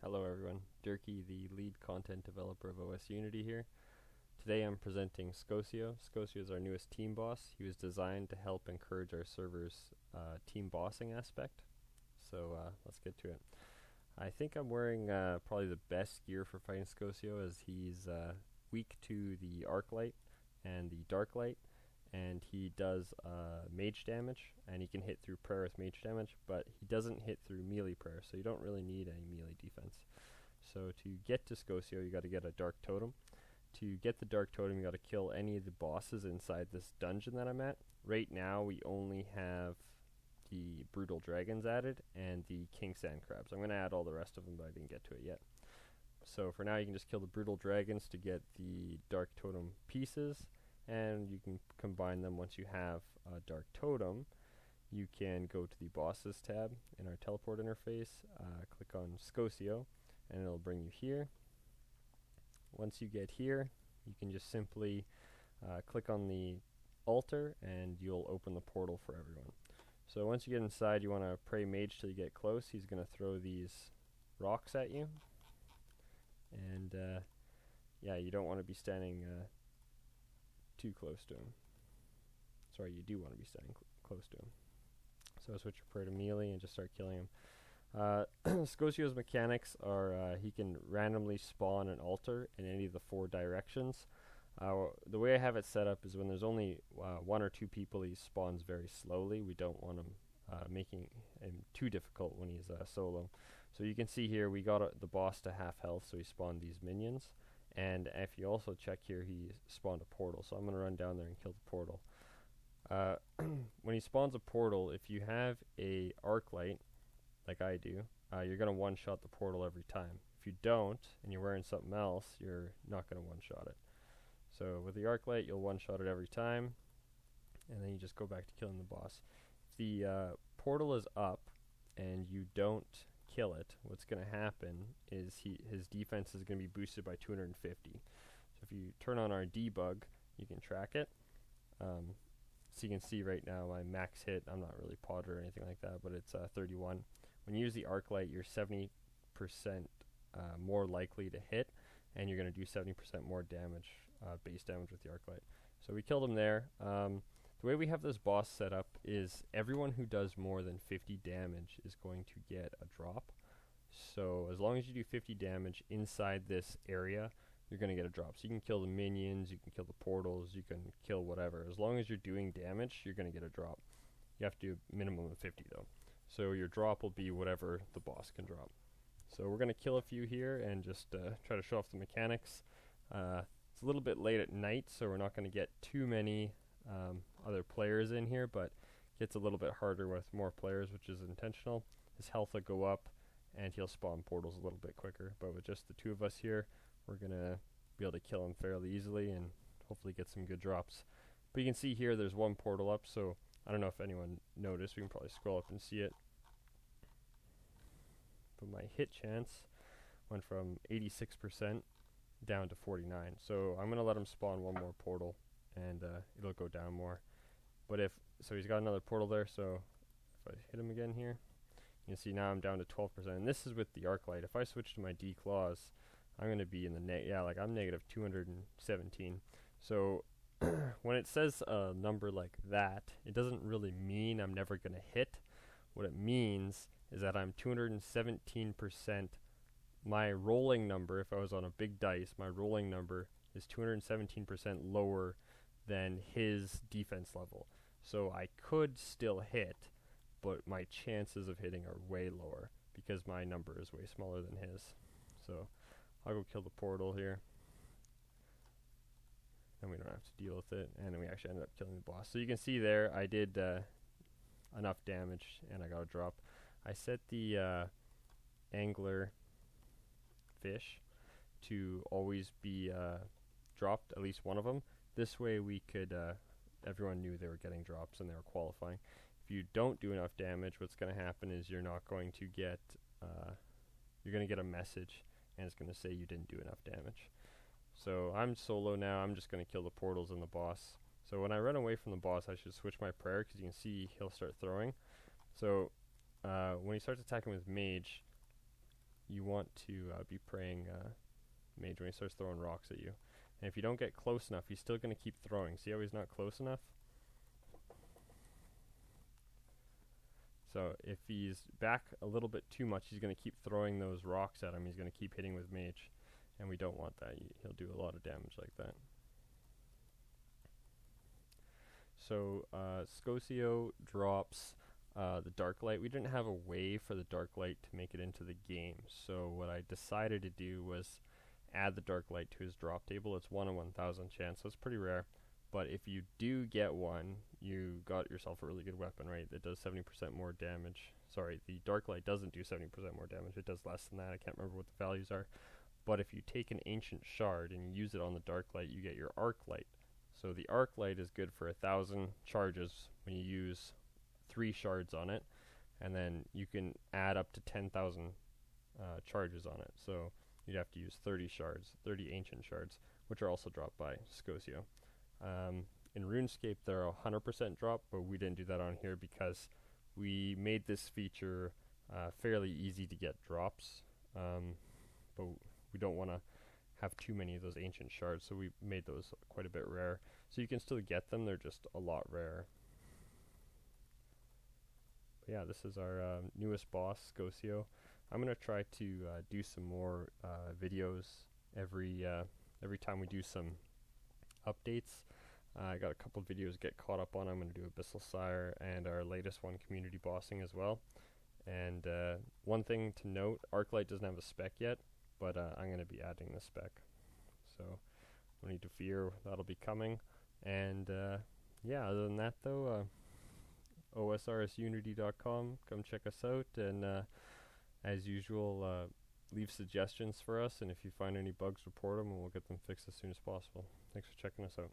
Hello everyone, Durky, the lead content developer of Osrs-Unity here. Today I'm presenting Skotizo. Skotizo is our newest team boss. He was designed to help encourage our server's team bossing aspect. So let's get to it. I think I'm wearing probably the best gear for fighting Skotizo, as he's weak to the arc light and the dark light, and he does mage damage, and he can hit through prayer with mage damage, but he doesn't hit through melee prayer, so you don't really need any melee defense. So to get to Skotizo, you got to get a dark totem. To get the dark totem, you got to kill any of the bosses inside this dungeon that I'm at. Right now, we only have the brutal dragons added and the king sand crabs. I'm going to add all the rest of them, but I didn't get to it yet. So for now, you can just kill the brutal dragons to get the dark totem pieces, and you can combine them once you have a dark totem. You can go to the bosses tab in our teleport interface, click on Skotizo, and it'll bring you here. Once you get here, you can just simply click on the altar and you'll open the portal for everyone. So once you get inside, you want to pray mage till you get close. He's going to throw these rocks at you, and yeah, you don't want to be standing too close to him. Sorry, you do want to be standing close to him. So switch your prayer to melee and just start killing him. Skotizo's mechanics are he can randomly spawn an altar in any of the 4 directions. The way I have it set up is when there's only 1 or 2 people, he spawns very slowly. We don't want him making him too difficult when he's solo. So you can see here we got the boss to half health, so he spawned these minions. And if you also check here, he spawned a portal. So I'm going to run down there and kill the portal. When he spawns a portal, if you have a arc light, like I do, you're going to one-shot the portal every time. If you don't, and you're wearing something else, you're not going to one-shot it. So with the arc light, you'll one-shot it every time, and then you just go back to killing the boss. If the portal is up and you don't kill it, what's going to happen is his defense is going to be boosted by 250. So if you turn on our debug, you can track it. So you can see right now my max hit, I'm not really pod or anything like that, but it's 31. When you use the arc light, you're 70% more likely to hit, and you're going to do 70% more damage, base damage with the arc light. So we killed him there. The way we have this boss set up is everyone who does more than 50 damage is going to get a drop. So as long as you do 50 damage inside this area, you're going to get a drop. So you can kill the minions, you can kill the portals, you can kill whatever. As long as you're doing damage, you're going to get a drop. You have to do a minimum of 50 though. So your drop will be whatever the boss can drop. So we're going to kill a few here and just try to show off the mechanics. It's a little bit late at night, so we're not going to get too many other players in here, but it gets a little bit harder with more players, which is intentional. His health will go up, and he'll spawn portals a little bit quicker. But with just the 2 of us here, we're going to be able to kill him fairly easily and hopefully get some good drops. But you can see here there's 1 portal up, so I don't know if anyone noticed. We can probably scroll up and see it. But my hit chance went from 86% down to 49. So I'm going to let him spawn 1 more portal, and it'll go down more. But so he's got another portal there, so if I hit him again here, you can see now I'm down to 12%. And this is with the arc light. If I switch to my D-claws, I'm going to be in the I'm negative 217. So when it says a number like that, it doesn't really mean I'm never going to hit. What it means is that I'm 217%. My rolling number, if I was on a big dice, my rolling number is 217% lower than his defense level. So I could still hit, but my chances of hitting are way lower because my number is way smaller than his. So I'll go kill the portal here, and we don't have to deal with it, and then we actually ended up killing the boss. So you can see there I did enough damage and I got a drop. I set the angler fish to always be dropped, at least one of them. This way we could everyone knew they were getting drops and they were qualifying. If you don't do enough damage, what's going to happen is you're not going to get you're going to get a message, and it's going to say you didn't do enough damage. So I'm solo now. I'm just going to kill the portals and the boss. So when I run away from the boss, I should switch my prayer, because you can see he'll start throwing. So when he starts attacking with mage, you want to be praying Mage when he starts throwing rocks at you. And if you don't get close enough, he's still going to keep throwing. See how he's not close enough? So if he's back a little bit too much, he's going to keep throwing those rocks at him. He's going to keep hitting with Mage. And we don't want that. He'll do a lot of damage like that. So Skotizo drops the Dark Light. We didn't have a way for the Dark Light to make it into the game. So what I decided to do was add the Dark Light to his drop table. It's 1 in 1,000 chance, so it's pretty rare. But if you do get one, you got yourself a really good weapon, right? That does 70% more damage. Sorry, the Dark Light doesn't do 70% more damage. It does less than that. I can't remember what the values are. But if you take an Ancient Shard and you use it on the Dark Light, you get your Arc Light. So the Arc Light is good for 1,000 charges when you use 3 shards on it. And then you can add up to 10,000 charges on it. So you'd have to use 30 shards, 30 Ancient Shards, which are also dropped by Skotizo. In RuneScape, they're 100% drop, but we didn't do that on here because we made this feature fairly easy to get drops, but we don't want to have too many of those Ancient Shards, so we made those quite a bit rare. So you can still get them, they're just a lot rarer. But yeah, this is our newest boss, Skotizo. I'm going to try to do some more videos every time we do some updates. I got a couple of videos to get caught up on. I'm going to do Abyssal Sire and our latest one, Community Bossing, as well. And one thing to note, Arclight doesn't have a spec yet, but I'm going to be adding the spec. So no need to fear, that'll be coming. And yeah, other than that though, Osrs-Unity.com, come check us out. And as usual, leave suggestions for us. And if you find any bugs, report them and we'll get them fixed as soon as possible. Thanks for checking us out.